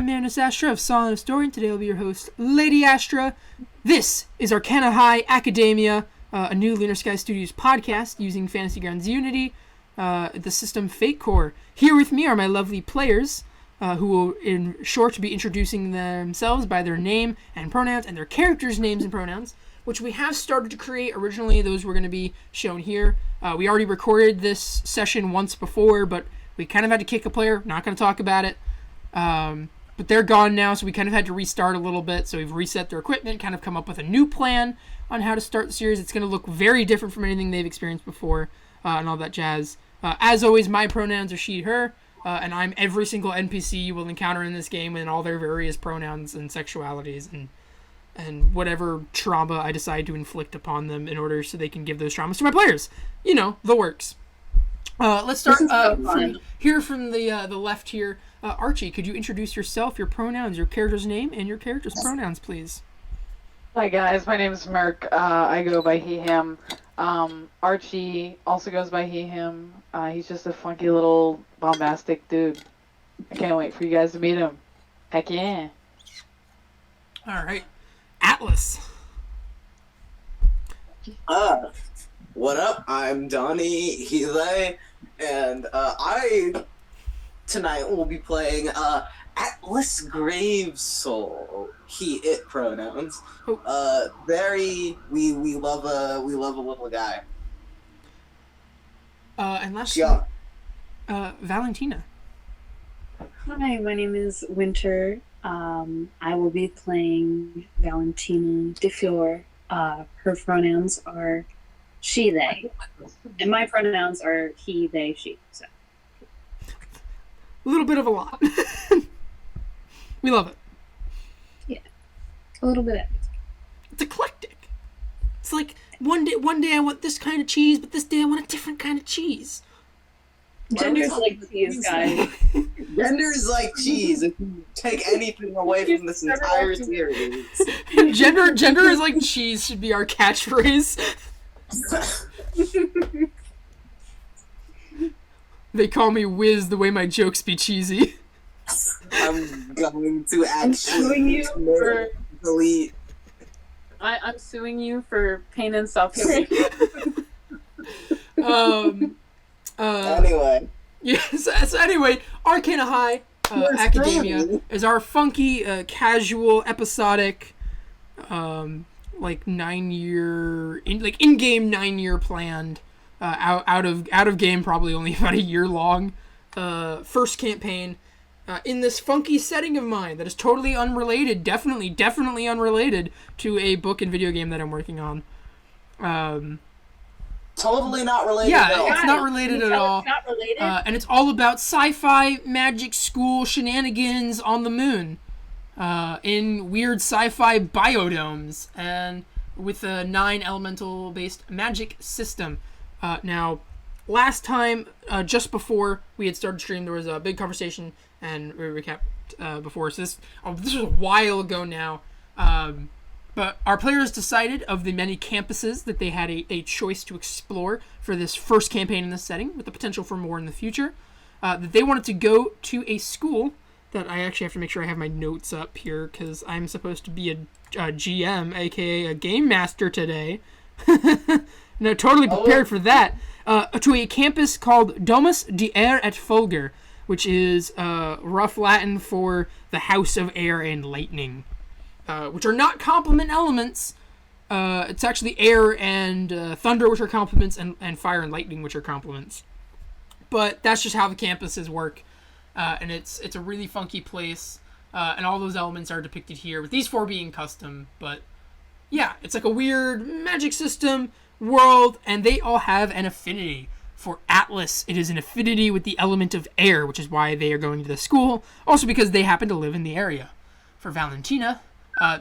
Manus Astra of Song of Story, and today I'll be your host, Lady Astra. This is Arcana High Academia, a new Lunar Sky Studios podcast using Fantasy Grounds Unity, the system Fate Core. Here with me are my lovely players, who will in short be introducing themselves by their name and pronouns, and their characters' names and pronouns, which we have started to create. Originally, those were going to be shown here. We already recorded this session once before, but we kind of had to kick a player. Not going to talk about it. But they're gone now, so we kind of had to restart a little bit. So we've reset their equipment, kind of come up with a new plan on how to start the series. It's going to look very different from anything they've experienced before, and all that jazz. As always, my pronouns are she, her, and I'm every single NPC you will encounter in this game in all their various pronouns and sexualities and whatever trauma I decide to inflict upon them in order so they can give those traumas to my players. You know, the works. Let's start from the left here. Archie, could you introduce yourself, your pronouns, your character's name, and your character's pronouns, please? Hi guys, my name is Merc. I go by he, him. Archie also goes by he, him. He's just a funky little bombastic dude. I can't wait for you guys to meet him. Heck yeah. Alright. Atlas. What up? I'm Donnie Hele, and I tonight will be playing Atlas Gravesoul. He, it pronouns. We love a little guy. And lastly, Valentina. Hi, my name is Winter. I will be playing Valentina DeFior. Her pronouns are she, they. And my pronouns are he, they, she. So. A little bit of a lot. We love it. Yeah. A little bit of everything. It's eclectic. It's like one day I want this kind of cheese, but this day I want a different kind of cheese. Gender's like cheese, guys. Gender's like cheese. If you take anything away from this entire series. Gender is like cheese should be our catchphrase. They call me Wiz the way my jokes be cheesy. I'm going to suing delete. I'm suing you for pain and suffering. Anyway. Yes. So anyway, Arcana High Academia is our funky, casual, episodic, like in-game 9-year planned, out of game probably only about a year long, first campaign, in this funky setting of mine that is totally unrelated, definitely unrelated to a book and video game that I'm working on. Totally not related yeah, at all. It's not related at all. It's not related. And it's all about sci-fi magic school shenanigans on the moon, in weird sci-fi biodomes, and with a 9 elemental based magic system. Now, last time, just before we had started stream, there was a big conversation, and we recapped before. So this was a while ago now. But our players decided, of the many campuses that they had a choice to explore for this first campaign in this setting, with the potential for more in the future, that they wanted to go to a school that I actually have to make sure I have my notes up here, because I'm supposed to be a GM, aka a game master today. No, totally prepared for that. To a campus called Domus de Air et Fulgur, which is rough Latin for the House of Air and Lightning. Which are not complement elements. It's actually air and thunder, which are complements, and fire and lightning, which are complements. But that's just how the campuses work. And it's a really funky place. And all those elements are depicted here, with these 4 being custom. But yeah, it's like a weird magic system world, and they all have an affinity. For Atlas, it is an affinity with the element of air, which is why they are going to the school. Also because they happen to live in the area. For Valentina,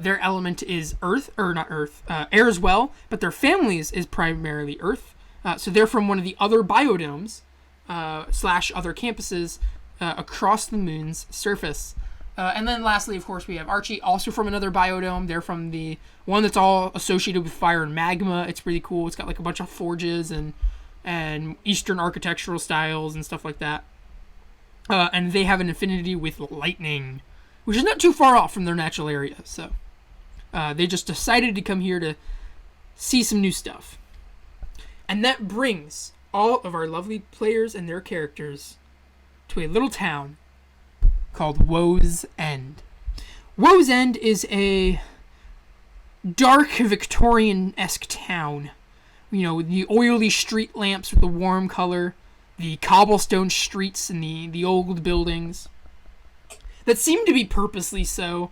their element is air as well, but their families is primarily earth. So they're from one of the other biodomes, / other campuses, across the moon's surface. And then lastly, of course, we have Archie, also from another biodome. They're from the one that's all associated with fire and magma. It's really cool. It's got like a bunch of forges and Eastern architectural styles and stuff like that. And they have an affinity with lightning, which is not too far off from their natural area. So they just decided to come here to see some new stuff. And that brings all of our lovely players and their characters to a little town called Woe's End. Woe's End is a dark Victorian-esque town. You know, with the oily street lamps with the warm color, the cobblestone streets and the old buildings that seem to be purposely so.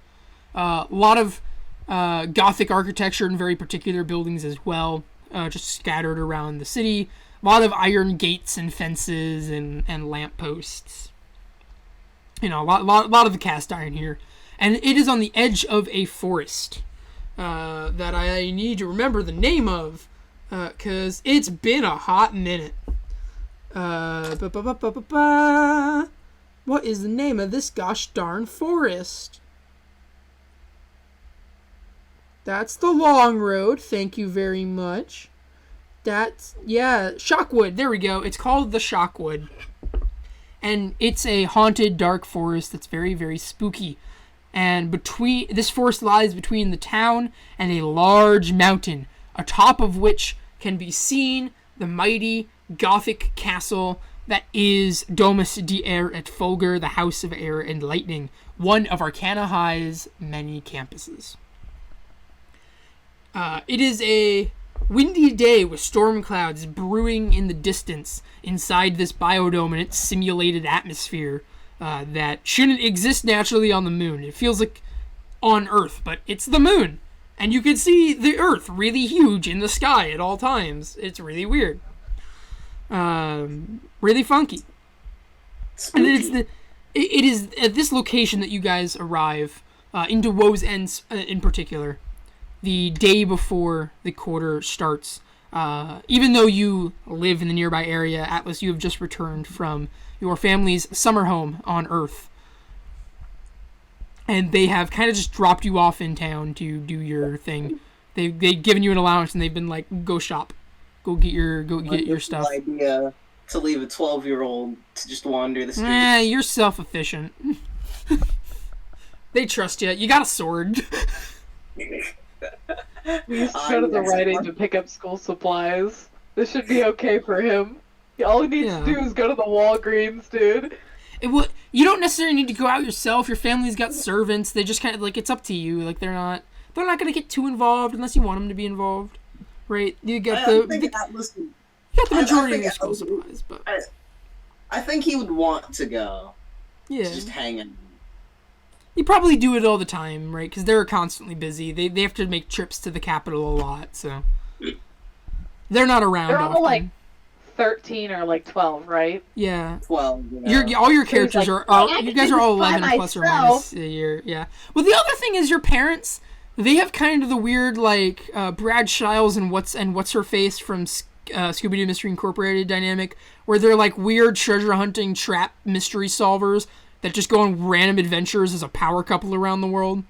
A lot of Gothic architecture in very particular buildings as well, just scattered around the city. A lot of iron gates and fences and lampposts. You know, a lot of the cast iron here. And it is on the edge of a forest that I need to remember the name of, because it's been a hot minute. What is the name of this gosh darn forest? That's the Long Road. Thank you very much. Shockwood. There we go. It's called the Shockwood. And it's a haunted, dark forest that's very, very spooky. And this forest lies between the town and a large mountain, atop of which can be seen the mighty Gothic castle that is Domus de Air et Fulgur, the House of Air and Lightning, one of Arcana High's many campuses. It is a windy day with storm clouds brewing in the distance inside this biodome and its simulated atmosphere that shouldn't exist naturally on the moon. It feels like on Earth, but it's the moon. And you can see the Earth really huge in the sky at all times. It's really weird. Really funky. Spooky. And it is at this location that you guys arrive, into Woe's End in particular, the day before the quarter starts. Even though you live in the nearby area, Atlas, you have just returned from your family's summer home on Earth. And they have kind of just dropped you off in town to do your thing. They've given you an allowance and they've been like, go shop. Go get your stuff. Idea to leave a 12-year-old to just wander the streets. You're self-efficient. They trust you. You got a sword. We used to go to the Rite Aid to pick up school supplies. This should be okay for him. All he needs to do is go to the Walgreens, dude. You don't necessarily need to go out yourself. Your family's got servants. They just kind of like, it's up to you. Like they're not gonna get too involved unless you want them to be involved, right? You got the majority of your school supplies, but I think he would want to go. Yeah, just hanging. You probably do it all the time, right? Because they're constantly busy. They have to make trips to the capital a lot, so they're not around. They're often. all like 13 or like 12, right? Yeah. 12. Yeah. All your characters are you guys are all 11 plus or minus a year. Yeah. Well, the other thing is your parents. They have kind of the weird like Brad Shiles and what's her face from Scooby-Doo Mystery Incorporated dynamic, where they're like weird treasure hunting trap mystery solvers that just go on random adventures as a power couple around the world.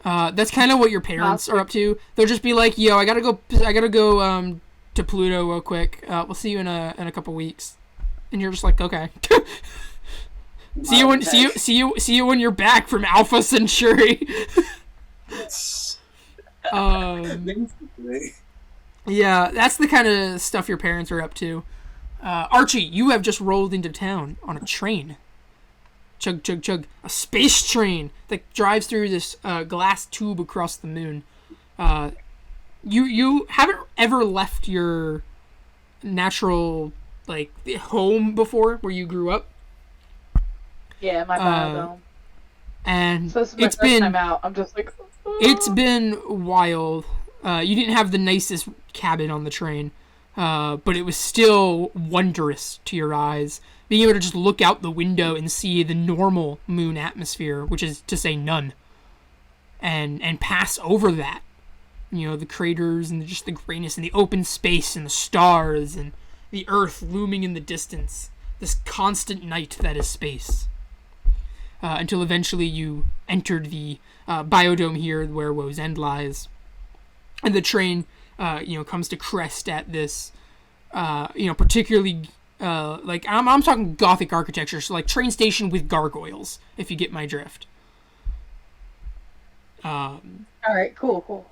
That's kind of what your parents are up to. They'll just be like, "Yo, I gotta go to Pluto real quick. We'll see you in a couple weeks," and you're just like, "Okay." see you when you're back from Alpha Centauri. Yeah, that's the kind of stuff your parents are up to. Archie, you have just rolled into town on a train. Chug, chug, chug. A space train that drives through this glass tube across the moon. You haven't ever left your natural like home before, where you grew up. Yeah, my biodome. And so this is my first time out. I'm just like, it's been wild. You didn't have the nicest cabin on the train, but it was still wondrous to your eyes. Being able to just look out the window and see the normal moon atmosphere, which is to say none, and pass over that. You know, the craters and just the grayness and the open space and the stars and the earth looming in the distance. This constant night that is space. Until eventually you entered the biodome here where Woe's End lies. And the train, comes to crest at this, particularly Like I'm talking Gothic architecture, so like train station with gargoyles, if you get my drift. All right, cool.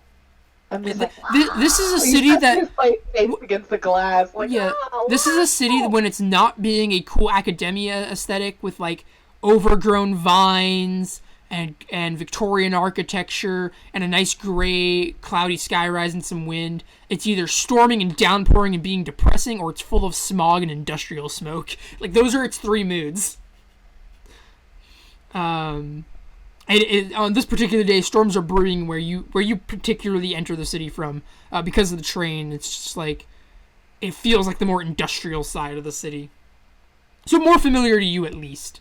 I'm just like, This is a wow. city He's that just, like, face against the glass. Like, yeah, wow, this is a city wow. when it's not being a cool academia aesthetic with like overgrown vines and Victorian architecture and a nice gray cloudy skyrise and some wind. It's either storming and downpouring and being depressing, or it's full of smog and industrial smoke. Like those are its three moods. On this particular day, storms are brewing where you particularly enter the city from, because of the train. It's just like it feels like the more industrial side of the city, so more familiar to you at least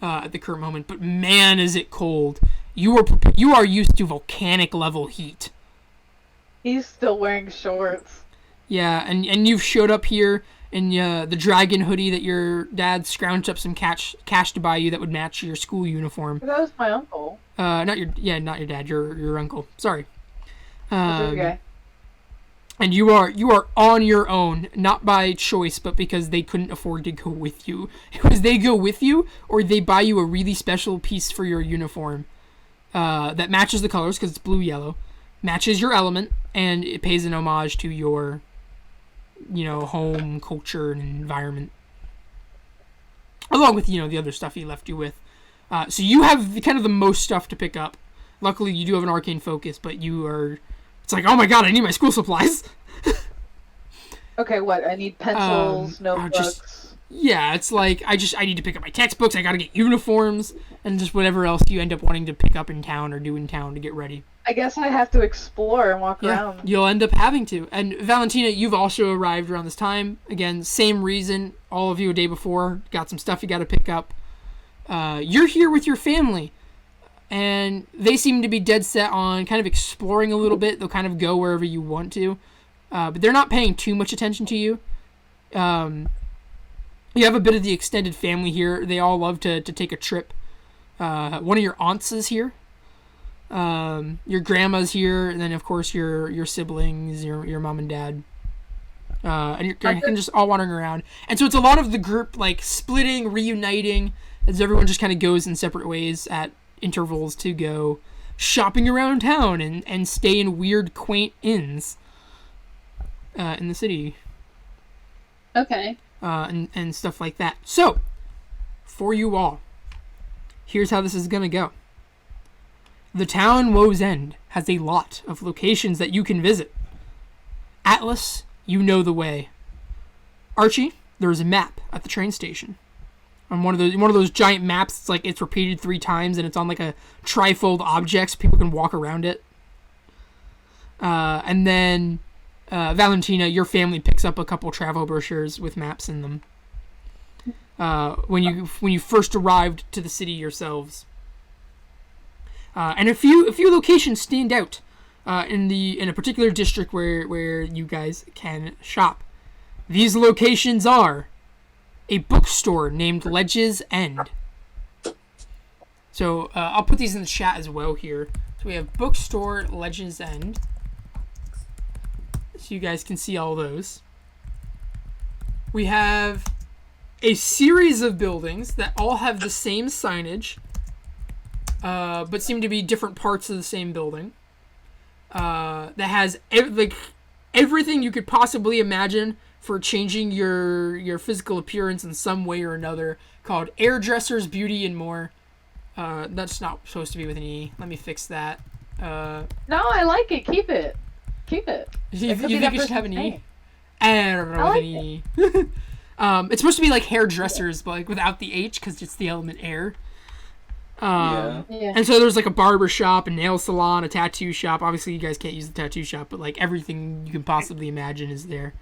at the current moment. But man, is it cold! You are used to volcanic level heat. He's still wearing shorts. Yeah, and you've showed up here in the dragon hoodie that your dad scrounged up some cash to buy you that would match your school uniform. That was my uncle. Not your dad, your uncle. Sorry. Okay. And you are on your own, not by choice, but because they couldn't afford to go with you. It was they go with you, or they buy you a really special piece for your uniform that matches the colors, because it's blue-yellow, matches your element, and it pays an homage to your, home, culture, and environment. Along with, the other stuff he left you with. So you have kind of the most stuff to pick up. Luckily, you do have an arcane focus, but it's like, oh my god, I need my school supplies. Okay, what? I need pencils, notebooks. It's like, I need to pick up my textbooks, I gotta get uniforms, and just whatever else you end up wanting to pick up in town or do in town to get ready. I guess I have to explore and walk around. You'll end up having to. And Valentina, you've also arrived around this time. Again, same reason. All of you a day before. Got some stuff you got to pick up. You're here with your family. And they seem to be dead set on kind of exploring a little bit. They'll kind of go wherever you want to. But they're not paying too much attention to you. You have a bit of the extended family here. They all love to take a trip. One of your aunts is here. Your grandma's here, and then of course your siblings, your mom and dad, and you're kind of just all wandering around. And so it's a lot of the group like splitting, reuniting, as everyone just kind of goes in separate ways at intervals to go shopping around town and stay in weird, quaint inns in the city. Okay. And stuff like that. So, for you all, here's how this is gonna go. The town Woe's End has a lot of locations that you can visit. Atlas, you know the way. Archie, there's a map at the train station. On one of those giant maps, it's repeated 3 times and it's on like a trifold object so people can walk around it. And then Valentina, your family picks up a couple travel brochures with maps in them. When you first arrived to the city yourselves. And a few locations stand out in a particular district where you guys can shop. These locations are a bookstore named Ledge's End. So I'll put these in the chat as well here. So we have bookstore Ledge's End. So you guys can see all those. We have a series of buildings that all have the same signage. But seem to be different parts of the same building. That has everything you could possibly imagine for changing your physical appearance in some way or another. Called Hairdressers, Beauty, and More. That's not supposed to be with an E. Let me fix that. No, I like it. Keep it. You think it should have an E? Name. I don't know I with like an E. It's supposed to be like hairdressers, but like without the H because it's the element air. Yeah. And so there's like a barber shop, a nail salon, a tattoo shop. Obviously, you guys can't use the tattoo shop, but like everything you can possibly imagine is there.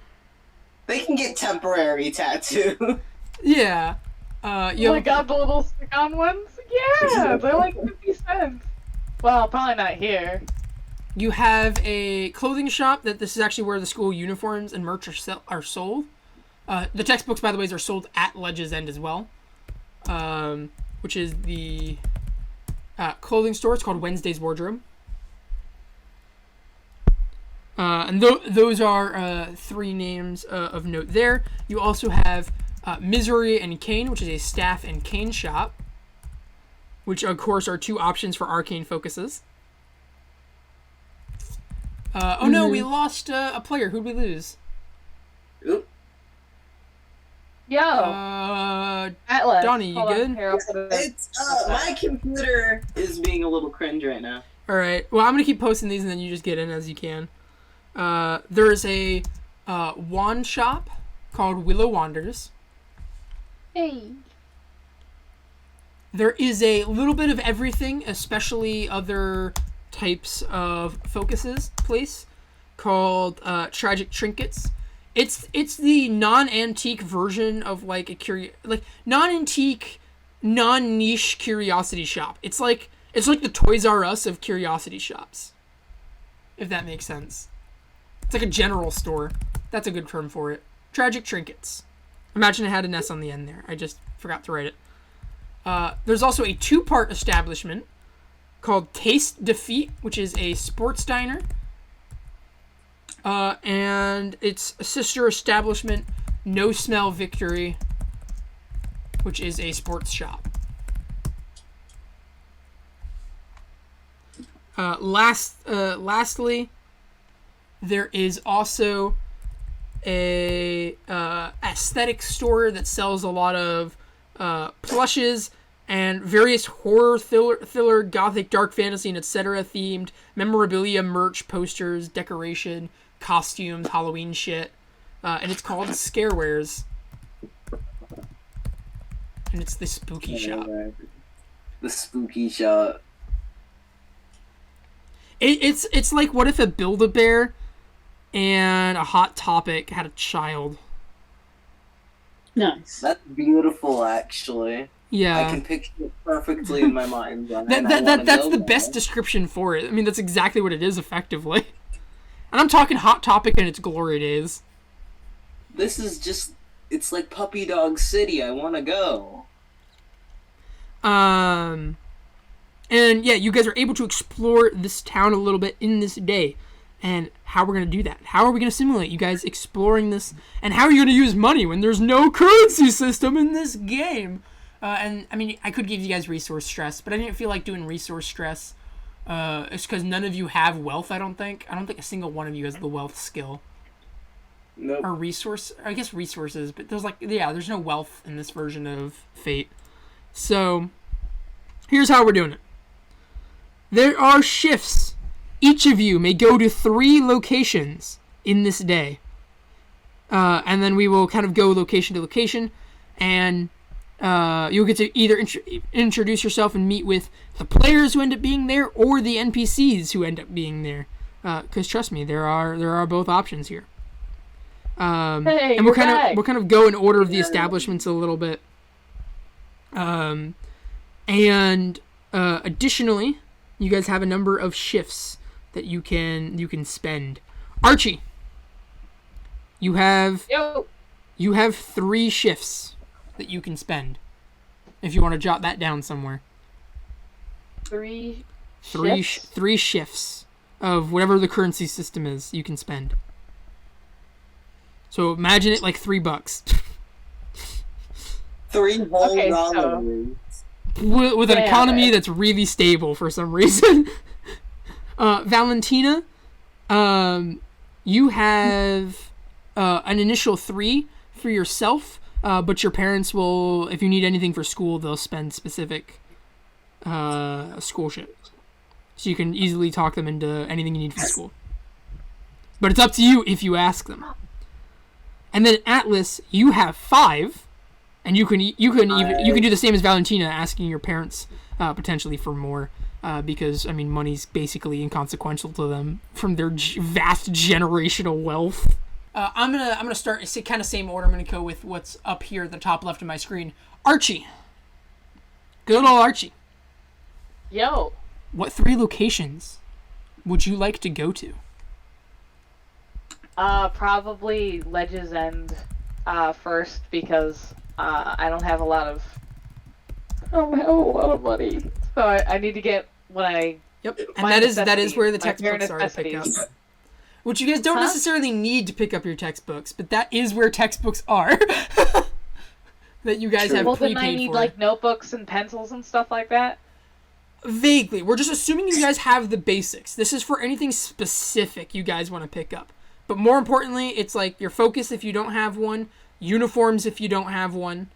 They can get temporary tattoo. Yeah. You like got the little stick-on ones? Yeah, they're like 50 cents. Well, probably not here. You have a clothing shop that this is actually where the school uniforms and merch are sold. The textbooks, by the way, are sold at Ledge's End as well. Which is the clothing store. It's called Wednesday's Wardrobe. And those are 3 names of note there. You also have Misery and Cane, which is a staff and cane shop, which of course are 2 options for arcane focuses. Oh no, we lost a player. Who'd we lose? Oop. Yo, Atlas. Donnie, you Hold on, good? here, I'll put it in. It's my computer is being a little cringe right now. All right. Well, I'm gonna keep posting these, and then you just get in as you can. There's a wand shop called Willow Wanders. Hey. There is a little bit of everything, especially other types of focuses place, called Tragic Trinkets. It's the non-antique version of like a non-antique, non-niche curiosity shop. It's like the Toys R Us of curiosity shops, if that makes sense. It's like a general store. That's a good term for it. Tragic Trinkets. Imagine it had an S on the end there. I just forgot to write it. There's also a 2-part establishment called Taste Defeat, which is a sports diner. And its sister establishment, No Smell Victory, which is a sports shop. Lastly, there is also a aesthetic store that sells a lot of plushes and various horror, thriller, gothic, dark fantasy, and etc. themed memorabilia, merch, posters, decoration, costumes, Halloween shit. And it's called Scarewares. And it's the spooky shop. The spooky shop. It's like, what if a Build-A-Bear and a Hot Topic had a child? Nice. That's beautiful, actually. Yeah. I can picture it perfectly in my mind. That's the best description for it. I mean, that's exactly what it is, effectively. And I'm talking Hot Topic in its glory days. This is just... It's like Puppy Dog City. I want to go. And yeah, you guys are able to explore this town a little bit in this day. And how we're going to do that. How are we going to simulate you guys exploring this? And how are you going to use money when there's no currency system in this game? And, I mean, I could give you guys resource stress, but I didn't feel like doing resource stress. It's because none of you have wealth, I don't think. I don't think a single one of you has the wealth skill. Nope. Or resource. I guess resources, but there's no wealth in this version of Fate. So, here's how we're doing it. There are shifts. Each of you may go to 3 locations in this day. And then we will kind of go location to location. And you'll get to either introduce yourself and meet with the players who end up being there or the NPCs who end up being there. Because trust me, there are both options here. Hey, and we'll kind of go in order of the establishments a little bit. And additionally, you guys have a number of shifts that you can spend. Archie, you have 3 shifts that you can spend. If you want to jot that down somewhere. 3 shifts of whatever the currency system is you can spend. So imagine it like $3. 3 whole Okay, dollars. With an economy that's really stable for some reason. Valentina, you have an initial 3 for yourself, but your parents will, if you need anything for school, they'll spend specific school shit. So you can easily talk them into anything you need for school. But it's up to you if you ask them. And then Atlas, you have 5. And you can do the same as Valentina, asking your parents potentially for more, because I mean money's basically inconsequential to them from their vast generational wealth. I'm gonna start kind of same order. I'm gonna go with what's up here at the top left of my screen. Archie, good old Archie. Yo. What 3 locations would you like to go to? Probably Ledge's End first, because I don't have a lot of money, so I need to get when I. Yep, and that is where the textbooks are to pick up. Which you guys don't necessarily need to pick up your textbooks, but that is where textbooks are. That you guys have Well, prepaid then I need for. like notebooks and pencils and stuff like that. Vaguely. We're just assuming you guys have the basics. This is for anything specific you guys want to pick up. But more importantly, it's like your focus if you don't have one, uniforms if you don't have one,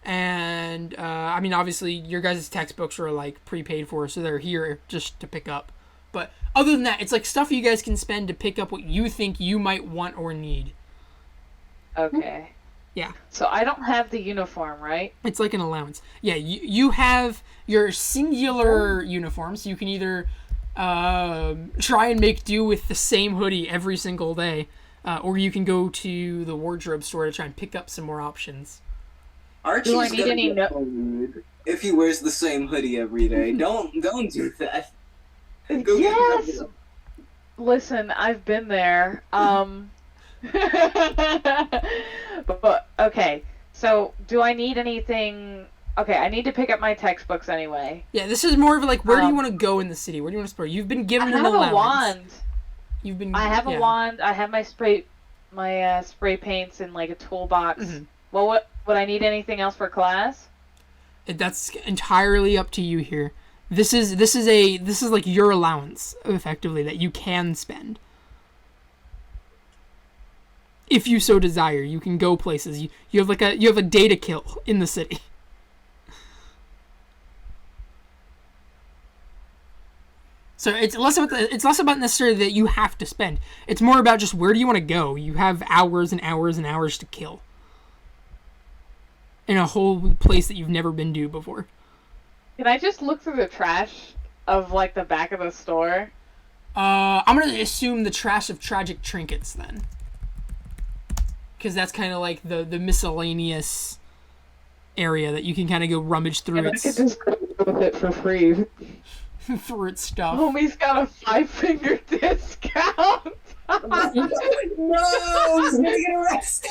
and, I mean, obviously, your guys' textbooks are, like, prepaid for, so they're here just to pick up. But other than that, it's, like, stuff you guys can spend to pick up what you think you might want or need. Okay. Yeah. So I don't have the uniform, right? It's like an allowance. Yeah, you have your singular uniforms. You can either try and make do with the same hoodie every single day, or you can go to the wardrobe store to try and pick up some more options. Archie's Do I need gonna any get rude if he wears the same hoodie every day. Don't do that. Go Yes! get Listen, I've been there. But okay. So, do I need anything? Okay, I need to pick up my textbooks anyway. Yeah, this is more of like, where do you want to go in the city? Where do you want to explore? You've been given an I have allowance. a wand. You've been. I have a wand. I have my spray paints in like a toolbox. Mhm. Well, would I need anything else for class? That's entirely up to you here. This is like your allowance effectively that you can spend. If you so desire, you can go places. You have a day to kill in the city. So it's less about necessarily that you have to spend. It's more about just where do you want to go. You have hours and hours and hours to kill in a whole place that you've never been to before. Can I just look through the trash of like the back of the store? I'm gonna assume the trash of tragic trinkets then, because that's kind of like the miscellaneous area that you can kind of go rummage through. And I could just go with it for free. Through its stuff. Homie's got a 5-finger discount. No, he's gonna get arrested.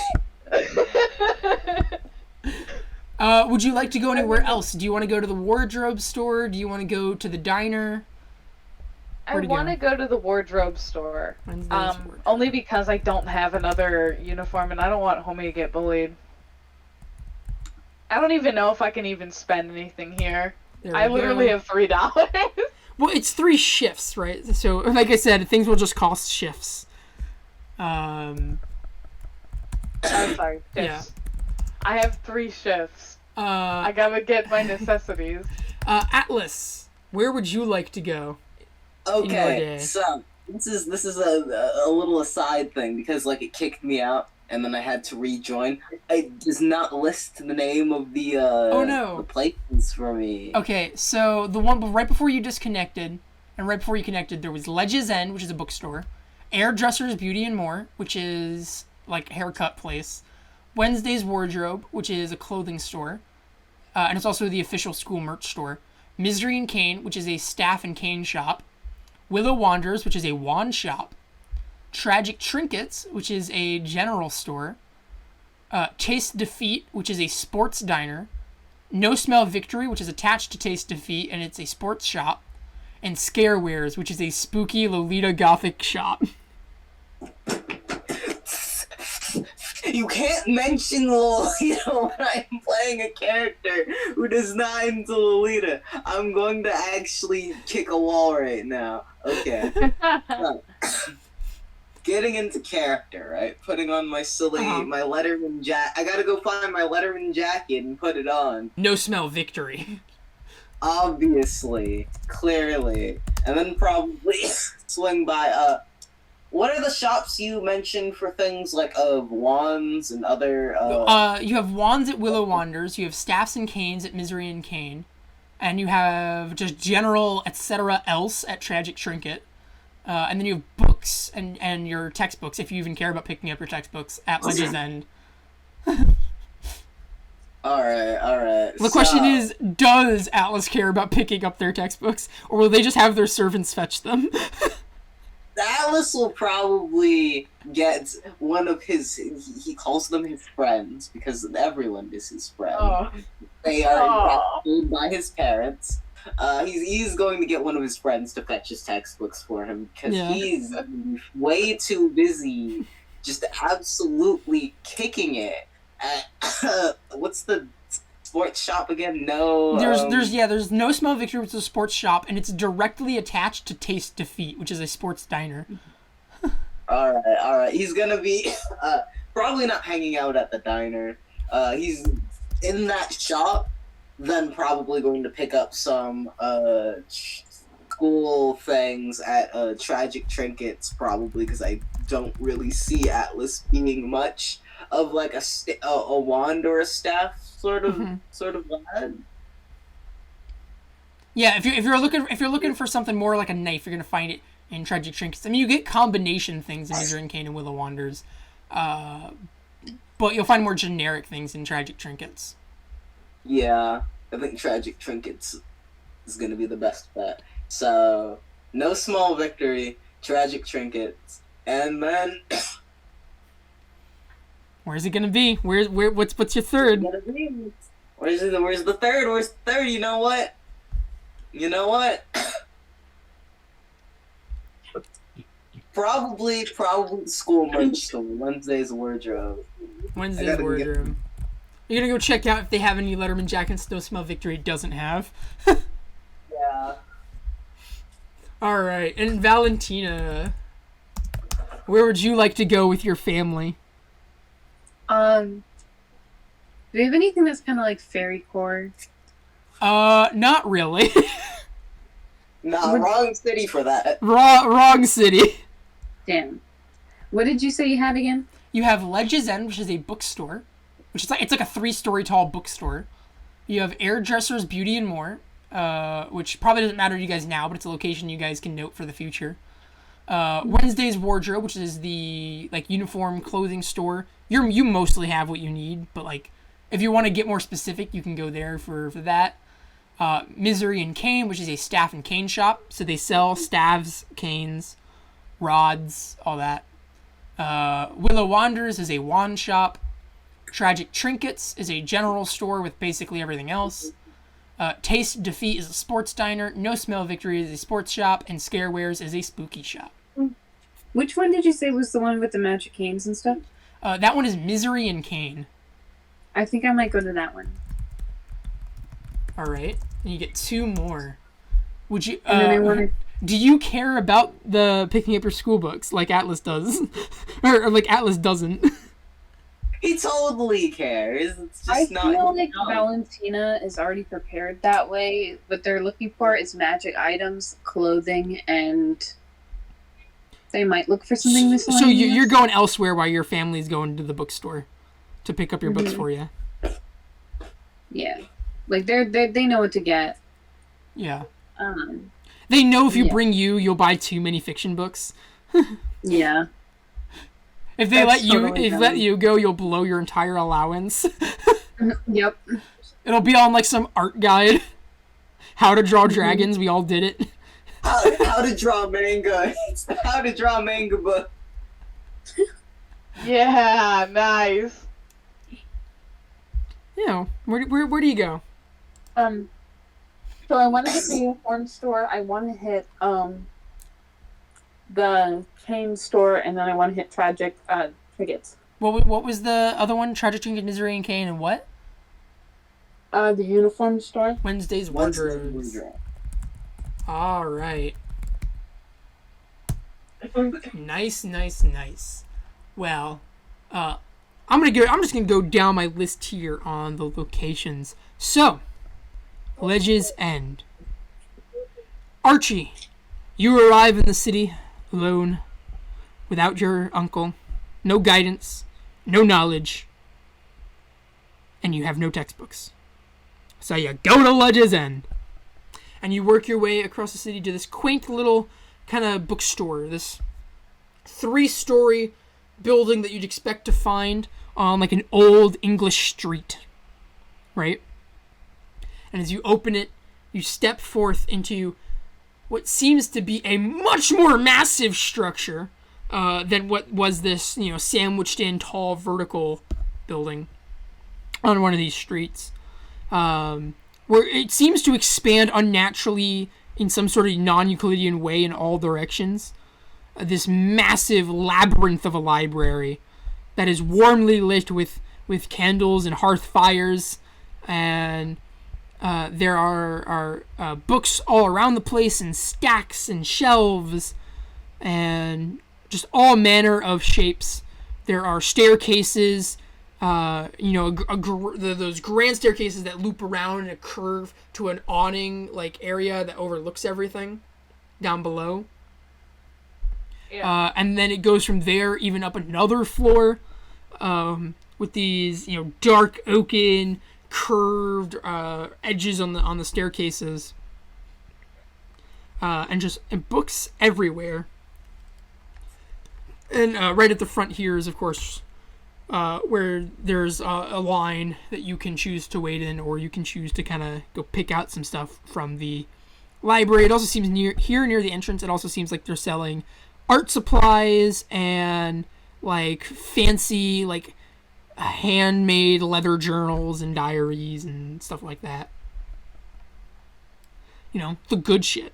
Would you like to go anywhere else? Do you want to go to the wardrobe store? Do you want to go to the diner? I want to go to the wardrobe store. Only because I don't have another uniform and I don't want Homie to get bullied. I don't even know if I can even spend anything here. I literally have $3. Well, it's 3 shifts, right? So, like I said, things will just cost shifts. I'm sorry. Shifts. Yeah. I have 3 shifts. I gotta get my necessities. Atlas, where would you like to go? Okay, so this is a little aside thing because like it kicked me out and then I had to rejoin. It does not list the name of the the places for me. Okay, so the one right before you disconnected, and right before you connected, there was Ledge's End, which is a bookstore, Hairdresser's Beauty and More, which is like a haircut place, Wednesday's Wardrobe, which is a clothing store, and it's also the official school merch store, Misery and Cane, which is a staff and cane shop, Willow Wanderers, which is a wand shop, Tragic Trinkets, which is a general store, Taste Defeat, which is a sports diner, No Smell Victory, which is attached to Taste Defeat, and it's a sports shop, and Scarewares, which is a spooky Lolita Gothic shop. You can't mention Lolita when I'm playing a character who does not into Lolita. I'm going to actually kick a wall right now. Okay. So, getting into character, right? Putting on my silly, my Letterman jacket. I gotta go find my Letterman jacket and put it on. No Smell Victory. Obviously. Clearly. And then probably swing by, what are the shops you mentioned for things like wands and other You have wands at Willow Wanders, you have staffs and canes at Misery and Cane, and you have just general etc. else at Tragic Trinket. And then you have books and your textbooks, if you even care about picking up your textbooks, at Ledge's End. Alright. The question is, does Atlas care about picking up their textbooks, or will they just have their servants fetch them? Atlas will probably get one of his, he calls them his friends, because everyone is his friend. Oh. They are adopted by his parents. He's going to get one of his friends to fetch his textbooks for him because Yeah. he's way too busy, just absolutely kicking it at what's the sports shop again? No, There's No Smell Victory, which is a sports shop, and it's directly attached to Taste Defeat, which is a sports diner. All right. He's gonna be probably not hanging out at the diner. He's in that shop, then probably going to pick up some school things at Tragic Trinkets, probably because I don't really see Atlas being much of like a wand or a staff sort of lad. Yeah, if you're looking for something more like a knife, you're gonna find it in Tragic Trinkets. I mean, you get combination things in Measuring Cane and Willow Wanders, but you'll find more generic things in Tragic Trinkets. Yeah, I think Tragic Trinkets is going to be the best bet. So, No Small Victory, Tragic Trinkets, and then... Where's it gonna be? What's your third? Where's the third? You know what? Probably the school merch store. Wednesday's wardrobe. Wednesday's wardrobe. You're gonna go check out if they have any Letterman jackets No Smell Victory doesn't have. Yeah. Alright, and Valentina, where would you like to go with your family? Do we have anything that's kind of like fairy core? Not really. Nah, wrong city for that. Wrong city. Damn. What did you say you had again? You have Ledge's End, which is a bookstore, it's like a 3-story tall bookstore. You have Hairdresser's Beauty and More, which probably doesn't matter to you guys now, but it's a location you guys can note for the future. Wednesday's Wardrobe, which is the like uniform clothing store. You mostly have what you need, but like if you want to get more specific, you can go there for that. Misery and Cane, which is a staff and cane shop, so they sell staves, canes, rods, all that. Willow Wanders is a wand shop. Tragic Trinkets is a general store with basically everything else. Taste Defeat is a sports diner. No Smell Victory is a sports shop. And Scarewares is a spooky shop. Which one did you say was the one with the magic canes and stuff? That one is Misery and Cane. I think I might go to that one. Alright. And you get 2 more. Would you... And then I wanted... Do you care about the picking up your school books like Atlas does? or like Atlas doesn't? He totally cares. It's just I not. feel like Valentina is already prepared that way. What they're looking for is magic items, clothing, and they might look for something miscellaneous. So you're going elsewhere while your family's going to the bookstore to pick up your books for you. Yeah, like they know what to get. Yeah. They know if you bring you'll buy too many fiction books. Yeah. If they let you go, you'll blow your entire allowance. Yep. It'll be on like some art guide. How to draw dragons. We all did it. How to draw manga. It's the How to Draw Manga book. Yeah, nice. Where do you go? So I want to hit the uniform store. I want to hit the chain store, and then I want to hit Tragic Trinkets. What was the other one? Tragic Trinket, Misery and Cane, and what? The uniform store. Wednesday's Wardrobes. All right. Nice. Well, I'm just gonna go down my list here on the locations. So, Ledge's End. Archie, you arrive in the city alone, without your uncle, no guidance, no knowledge, and you have no textbooks. So you go to Ledge's End, and you work your way across the city to this quaint little kind of bookstore, this 3-story building that you'd expect to find on like an old English street, right? And as you open it, you step forth into what seems to be a much more massive structure than what was this, sandwiched in tall vertical building on one of these streets. where it seems to expand unnaturally in some sort of non-Euclidean way in all directions. This massive labyrinth of a library that is warmly lit with candles and hearth fires, and there are books all around the place, and stacks and shelves, and just all manner of shapes. There are staircases, those grand staircases that loop around in a curve to an awning like area that overlooks everything down below. Yeah. And then it goes from there even up another floor, with these dark oaken curved edges on the staircases, and books everywhere. And right at the front here is, of course, where there's a line that you can choose to wait in, or you can choose to kind of go pick out some stuff from the library. It also seems near the entrance, it also seems like they're selling art supplies and like fancy like handmade leather journals and diaries and stuff like that. The good shit.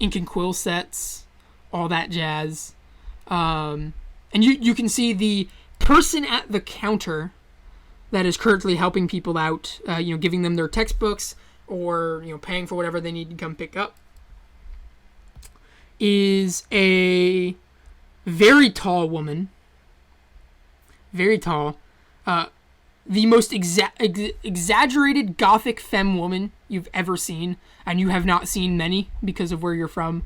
Ink and quill sets, all that jazz. And you can see the person at the counter that is currently helping people out, giving them their textbooks or, paying for whatever they need to come pick up, is a very tall woman. Very tall. The most exaggerated gothic femme woman you've ever seen, and you have not seen many because of where you're from.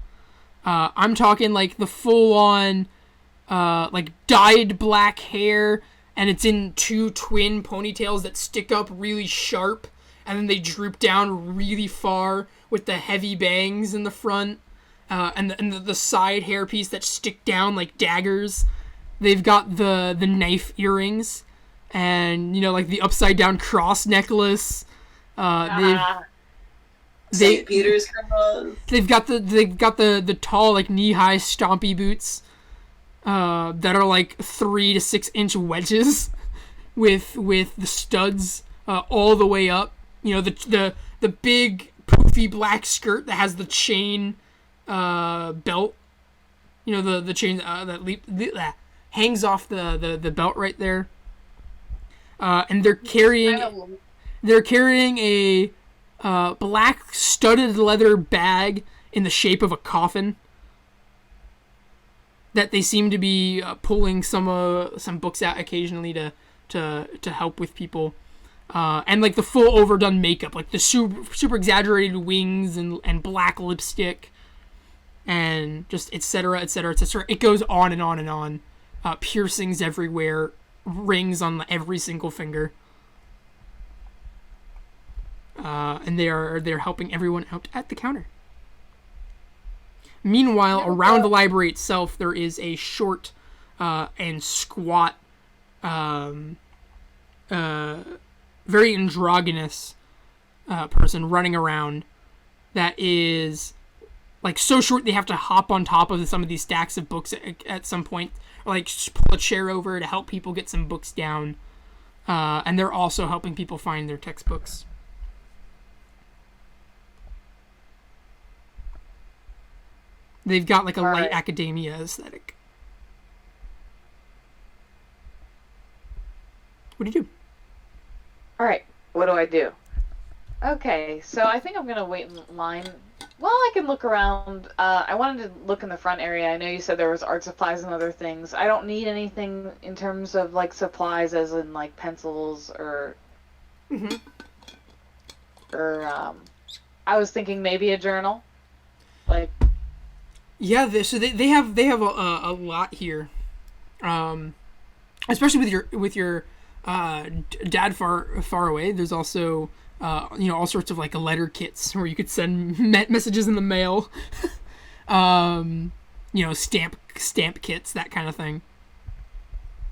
I'm talking like the full-on, like dyed black hair, and it's in two twin ponytails that stick up really sharp, and then they droop down really far with the heavy bangs in the front, and the side hairpiece that stick down like daggers. They've got the knife earrings, and like the upside down cross necklace. St. Peter's cross. They've got the tall like knee-high stompy boots that are like 3 to 6 inch wedges with the studs all the way up. The big poofy black skirt that has the chain belt. The chain that hangs off the belt right there. And they're carrying a black studded leather bag in the shape of a coffin that they seem to be pulling some books out occasionally to help with people, and like the full overdone makeup, like the super exaggerated wings and black lipstick, and just etc. etc. etc. It goes on and on and on. Piercings everywhere, rings on every single finger. And they're helping everyone out at the counter. Meanwhile, around the library itself, there is a short and squat, very androgynous person running around that is like so short they have to hop on top of some of these stacks of books at some point, or like just pull a chair over to help people get some books down. And they're also helping people find their textbooks. They've got like a light academia aesthetic. What do you do? All right, what do I do? Okay, so I think I'm gonna wait in line. Well, I can look around. I wanted to look in the front area. I know you said there was art supplies and other things. I don't need anything in terms of like supplies, as in like pencils or. Mm-hmm. Or I was thinking maybe a journal, like. Yeah, they have a lot here, especially with your dad far away. There's also all sorts of like letter kits where you could send messages in the mail, stamp kits, that kind of thing.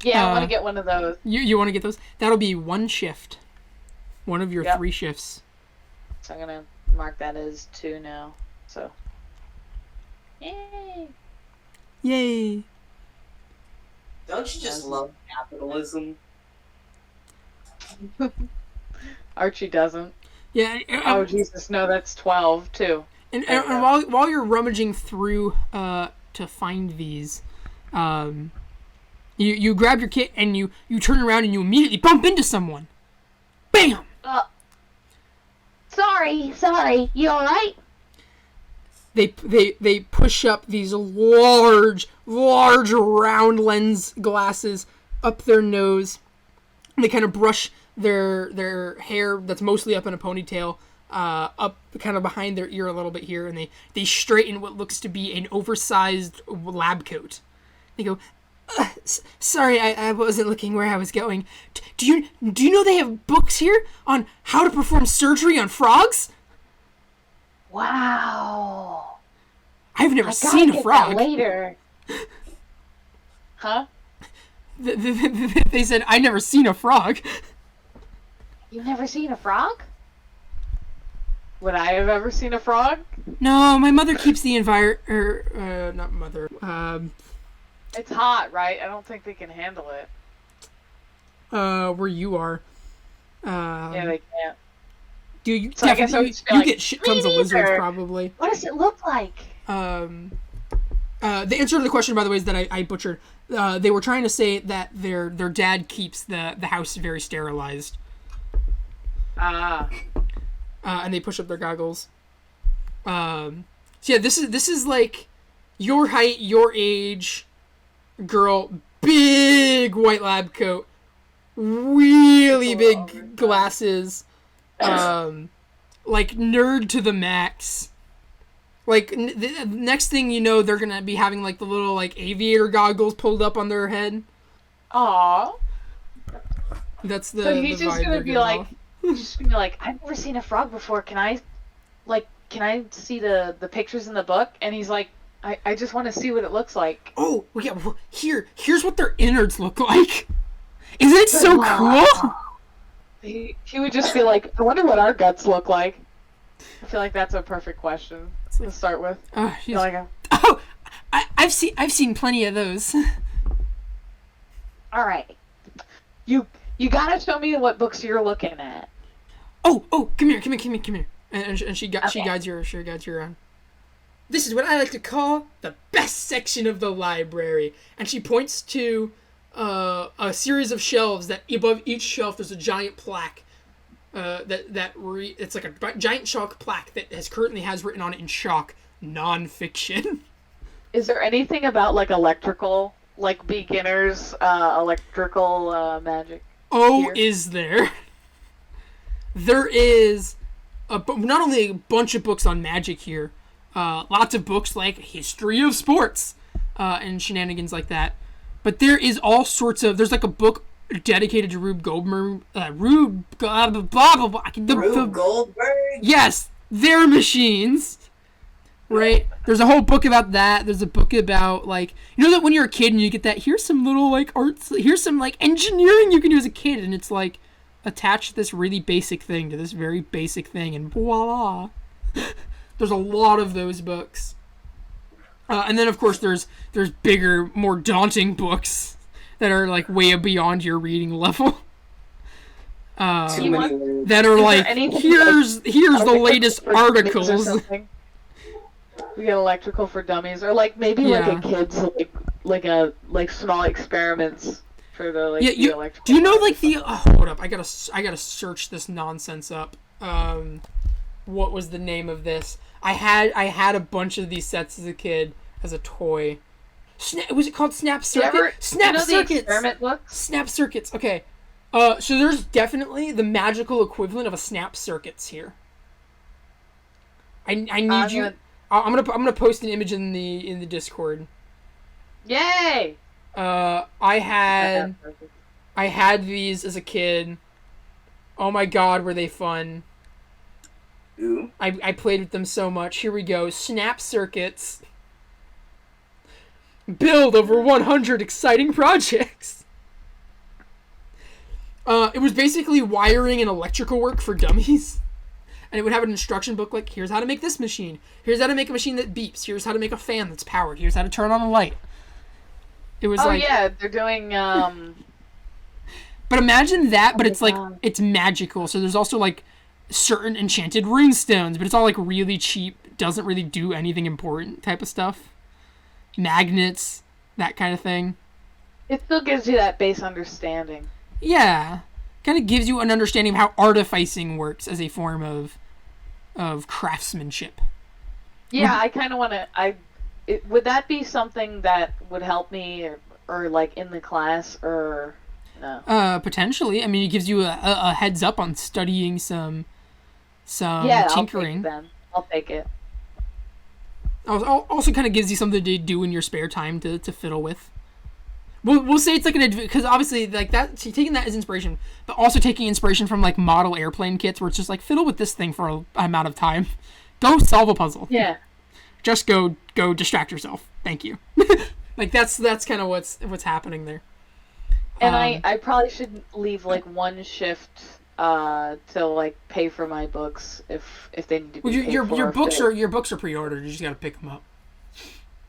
Yeah, I want to get one of those. You want to get those? That'll be one shift, one of your 3 shifts. So I'm gonna mark that as 2 now. So. Yay! Don't you just love capitalism? Archie doesn't. Yeah. Oh Jesus, no, that's 12 too. And while you're rummaging through to find these, you grab your kit and you turn around and you immediately bump into someone. Bam! Sorry. You alright? They push up these large round lens glasses up their nose. They kind of brush their hair that's mostly up in a ponytail up kind of behind their ear a little bit here, and they straighten what looks to be an oversized lab coat. They go, sorry, I wasn't looking where I was going. Do you know they have books here on how to perform surgery on frogs? Wow. I've never I gotta seen a get frog. that later. Huh? They said, I never seen a frog. You've never seen a frog? Would I have ever seen a frog? No, my mother keeps the not mother. It's hot, right? I don't think they can handle it. Where you are. Yeah, they can't. Do you? So I guess I would you just be like, get shit tons of "Me lizards neither." probably. What does it look like? The answer to the question, by the way, is that I butchered. They were trying to say that their dad keeps the house very sterilized. And they push up their goggles. So yeah, this is like your height, your age, girl, big white lab coat, really big glasses, like nerd to the max. Like the next thing you know, they're gonna be having like the little like aviator goggles pulled up on their head. Aww. That's the. So he's the just vibe gonna they're be giving like, off. I've never seen a frog before. Can I see the pictures in the book? And he's like, I just want to see what it looks like. Oh, well, yeah. Well, here's what their innards look like. Isn't it so cool? He would just be like, I wonder what our guts look like. I feel like that's a perfect question to start with. She's, Like I've seen plenty of those. All right. you gotta show me what books you're looking at. Oh, come here. And she guides you around. This is what I like to call the best section of the library. And she points to a series of shelves that above each shelf there's a giant plaque. It's like a giant chalk plaque that currently has written on it in chalk, non-fiction. Is there anything about like electrical, like beginners electrical magic? Oh, here? is there? There is not only a bunch of books on magic here, lots of books like history of sports and shenanigans like that. But there is all sorts of. There's like a book dedicated to Rube Goldberg. Rube Goldberg? Yes, their machines. Right? There's a whole book about that. There's a book about, like, you know that when you're a kid and you get that, here's some little, like, arts, here's some, like, engineering you can do as a kid, and it's, like, attached to this really basic thing, to this very basic thing, and voila. There's a lot of those books. And then, of course, there's bigger, more daunting books that are, like, way beyond your reading level. Too many words. That are, like, anything here's the latest for dummies or articles. something? We get electrical for dummies, or like maybe like Yeah. a kid's like small experiments for the like Yeah, the electrical. do you know part or like the? something. Oh, hold up! I gotta search this nonsense up. What was the name of this? I had a bunch of these sets as a kid as a toy. Was it called Snap Circuit? Snap you know the Circuits. experiment books? Snap Circuits. Okay. So there's definitely the magical equivalent of a Snap Circuits here. I need you. I'm gonna post an image in the Discord. Yay! I had these as a kid. Oh my god, were they fun. Ooh. I played with them so much. Here we go. Snap Circuits. Build over 100 exciting projects. It was basically wiring and electrical work for dummies. And it would have an instruction book like, here's how to make this machine. Here's how to make a machine that beeps. Here's how to make a fan that's powered. Here's how to turn on a light. It was Yeah, they're doing But imagine that, but it's like, God. it's magical. So there's also like certain enchanted runestones, but it's all like really cheap, doesn't really do anything important type of stuff. Magnets, that kind of thing. It still gives you that base understanding. Yeah, kind of gives you an understanding of how artificing works as a form of craftsmanship. Yeah, I kind of want to. Would that be something that would help me, or like in the class, or no? Potentially. I mean, it gives you a heads up on studying some Yeah, tinkering. I'll take it. Also kind of gives you something to do in your spare time to fiddle with. We'll say it's like because obviously like that, so taking that as inspiration, but also taking inspiration from like model airplane kits where it's just like fiddle with this thing for an amount of time. Go solve a puzzle. Yeah. Just go distract yourself. Thank you. Like that's kind of what's happening there. And I probably should leave like one shift to like pay for my books if they need to be paid your for. your books are pre-ordered. You just gotta pick them up.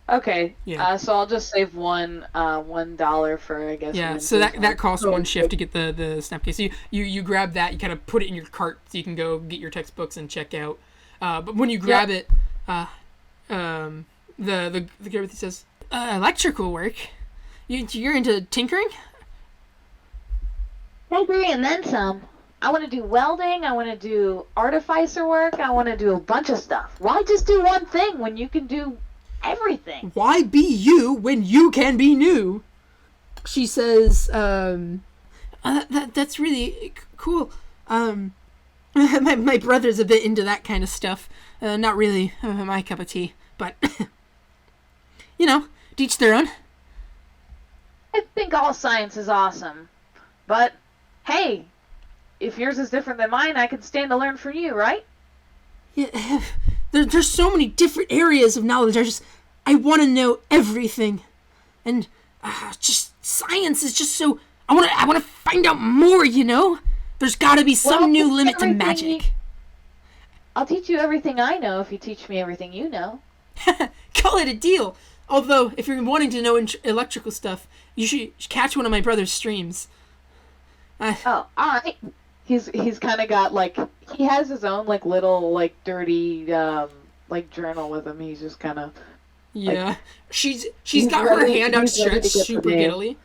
Okay. Yeah. So I'll just save $1 for, I guess. Yeah. So that costs one shift to get the snap case. So you grab that. You kind of put it in your cart so you can go get your textbooks and check out. But when you grab it, the girl says, "Electrical work. You're into tinkering." Tinkering and then some. I want to do welding. I want to do artificer work. I want to do a bunch of stuff. Why just do one thing when you can do everything? Why be you when you can be new? She says, that's really cool. My brother's a bit into that kind of stuff. Not really my cup of tea, but to each their own. I think all science is awesome. But, hey, if yours is different than mine, I can stand to learn from you, right? Yeah, there's so many different areas of knowledge. I want to know everything, and just science is just so. I want to find out more. There's got to be some new limit to magic. I'll teach you everything I know if you teach me everything you know. Call it a deal. Although, if you're wanting to know electrical stuff, you should catch one of my brother's streams. Oh, all right. He's kind of got like he has his own like little like dirty like journal with him. He's just kind of she's got her hand outstretched super giddily.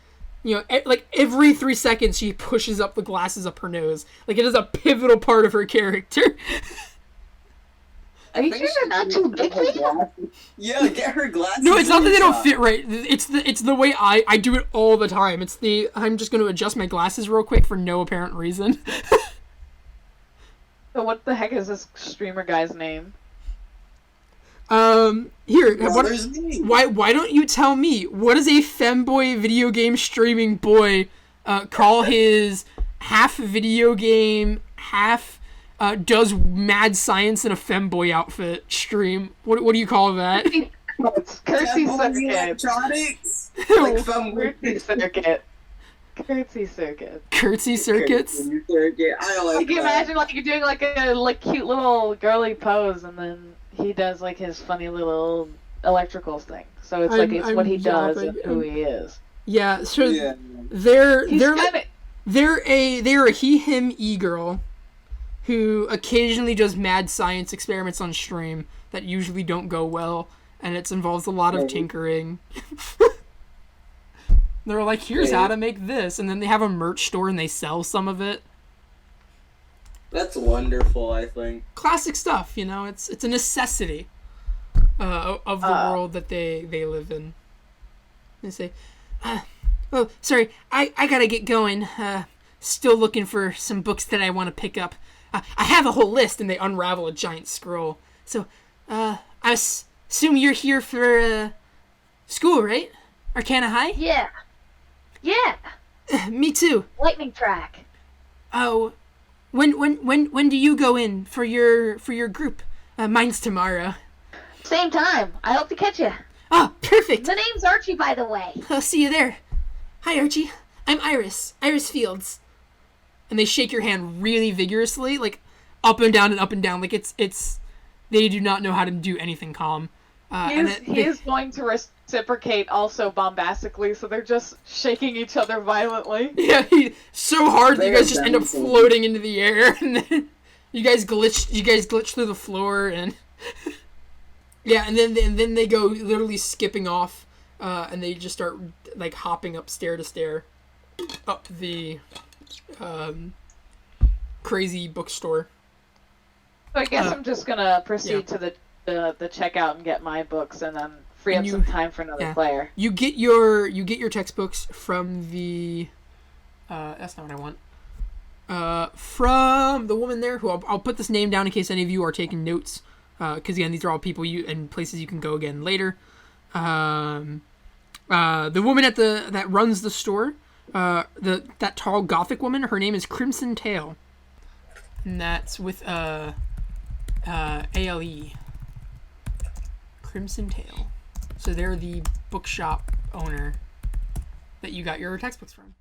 Like every 3 seconds she pushes up the glasses up her nose. Like it is a pivotal part of her character. Are you sure they're not too big for you? Yeah, get her glasses. No, it's not that they don't fit right. It's the way I do it all the time. I'm just going to adjust my glasses real quick for no apparent reason. So what the heck is this streamer guy's name? Here. Why don't you tell me? What does a femboy video game streaming boy call his half video game, half does mad science in a femboy outfit stream? What do you call that? It's Curtsy Circuit. Electronics. Like Curtsy Circuit. Curtsy Circuit. Curtsy circuits. I like Like that. imagine like you're doing like a cute little girly pose, and then he does like his funny little electrical thing. So it's like it's what he does and who he is. Yeah. So Yeah. they're Kinda, a he/him e-girl who occasionally does mad science experiments on stream that usually don't go well, and it involves a lot of tinkering. They're like, here's how to make this, and then they have a merch store and they sell some of it. That's wonderful, I think. Classic stuff, it's a necessity of the world that they live in. They say, oh, sorry, I gotta get going. Still looking for some books that I want to pick up. I have a whole list, and they unravel a giant scroll. So, I assume you're here for school, right? Arcana High? Yeah. Yeah. Me too. Lightning track. Oh, when do you go in for your group? Mine's tomorrow. Same time. I hope to catch you. Oh, perfect. The name's Archie, by the way. I'll see you there. Hi, Archie. I'm Iris Fields. And they shake your hand really vigorously, like up and down and up and down. Like it's they do not know how to do anything calm. he is going to reciprocate also bombastically, so they're just shaking each other violently. Yeah, so hard that you guys just end up floating into the air, and then You guys glitch through the floor and yeah, and then they go literally skipping off, and they just start like hopping up stair to stair, up the crazy bookstore. So I guess I'm just gonna proceed to the checkout and get my books, and then free up some time for another player. You get your textbooks from the. That's not what I want. From the woman there, who I'll put this name down in case any of you are taking notes, because again, these are all people and places you can go again later. The woman that runs the store, that tall gothic woman, her name is Crimson Tail, and that's with ALE. Crimson Tail. So they're the bookshop owner that you got your textbooks from.